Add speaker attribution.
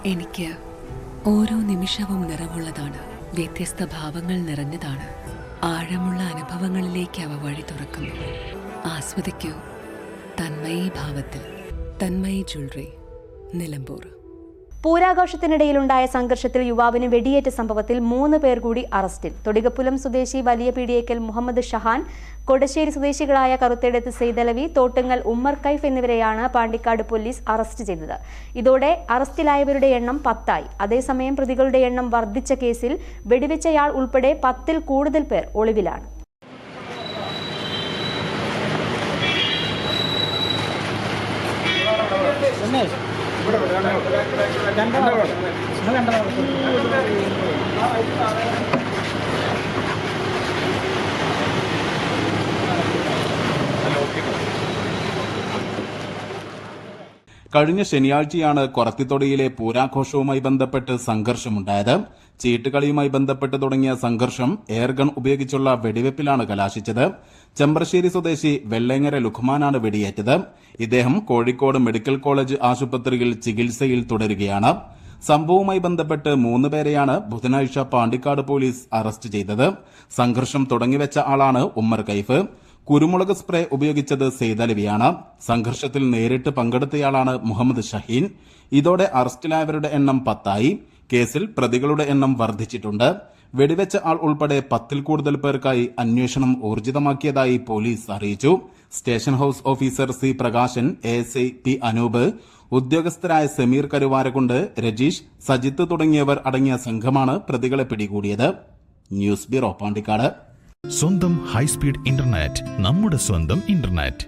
Speaker 1: എനിക്ക് ഓരോ നിമിഷവും നിറവുള്ളതാണ്. വ്യത്യസ്ത ഭാവങ്ങൾ നിറഞ്ഞതാണ്. ആഴമുള്ള അനുഭവങ്ങളിലേക്ക് അവ വഴി തുറക്കുന്നു. ആസ്വദിക്കൂ തന്മയി ഭാവത്തിൽ. തന്മയി ജ്വല്ലറി, നിലമ്പൂർ.
Speaker 2: പൂരാഘോഷത്തിനിടയിലുണ്ടായ സംഘർഷത്തിൽ യുവാവിന് വെടിയേറ്റ സംഭവത്തിൽ 3 പേർ കൂടി അറസ്റ്റിൽ. തൊടികപ്പുലം സ്വദേശി വലിയ പീടിയേക്കൽ മുഹമ്മദ് ഷഹാൻ, കൊടശ്ശേരി സ്വദേശികളായ കറുത്തേടത്ത് സെയ്തലവി, തോട്ടുങ്ങൽ ഉമ്മർ കൈഫ് എന്നിവരെയാണ് പാണ്ടിക്കാട് പോലീസ് അറസ്റ്റ് ചെയ്തത്. ഇതോടെ അറസ്റ്റിലായവരുടെ എണ്ണം 10 ആയി. അതേസമയം പ്രതികളുടെ എണ്ണം വർദ്ധിച്ച കേസിൽ വെടിവെച്ചയാൾ ഉൾപ്പെടെ 10-ൽ കൂടുതൽ പേർ ഒളിവിലാണ്.
Speaker 3: കഴിഞ്ഞ ശനിയാഴ്ചയാണ് കൊറത്തിത്തൊടിയിലെ പൂരാഘോഷവുമായി ബന്ധപ്പെട്ട് സംഘർഷമുണ്ടായത്. ചീട്ടുകളിയുമായി ബന്ധപ്പെട്ട് തുടങ്ങിയ സംഘർഷം എയർഗൺ ഉപയോഗിച്ചുള്ള വെടിവെപ്പിലാണ് കലാശിച്ചത്. ചെമ്പ്രശ്ശേരി സ്വദേശി വെള്ളേങ്ങര ലുഖ്മാനാണ് വെടിയേറ്റത്. ഇദ്ദേഹം കോഴിക്കോട് മെഡിക്കൽ കോളേജ് ആശുപത്രിയിൽ ചികിത്സയിൽ തുടരുകയാണ്. സംഭവവുമായി ബന്ധപ്പെട്ട് 3 പേരെയാണ് ബുധനാഴ്ച പാണ്ടിക്കാട് പോലീസ് അറസ്റ്റ് ചെയ്തത്. സംഘർഷം തുടങ്ങിവെച്ച ആളാണ് ഉമ്മർ കൈഫ്. കുരുമുളക് സ്പ്രേ ഉപയോഗിച്ചത് സെയ്തലവിയാണ്. സംഘർഷത്തിൽ നേരിട്ട് പങ്കെടുത്തയാളാണ് മുഹമ്മദ് ഷഹീൻ. ഇതോടെ അറസ്റ്റിലായവരുടെ എണ്ണം 10 ആയി. കേസിൽ പ്രതികളുടെ എണ്ണം വർദ്ധിച്ചിട്ടുണ്ട്. വെടിവെച്ച ആൾ ഉൾപ്പെടെ 10-ൽ കൂടുതൽ പേർക്കായി അന്വേഷണം ഊർജിതമാക്കിയതായി പോലീസ് അറിയിച്ചു. Station house officer C Prakashan, ASI P Anoop, ഉദ്യോഗസ്ഥരായ സമീർ കരുവാരകുണ്ട്, രജീഷ്, സജിത്ത് തുടങ്ങിയവർ അടങ്ങിയ സംഘമാണ് പ്രതികളെ പിടികൂടിയത്. News bureau, Pandikkad.
Speaker 4: സ്വന്തം ഹൈസ്പീഡ് ഇന്റർനെറ്റ്, നമ്മുടെ സ്വന്തം ഇന്റർനെറ്റ്.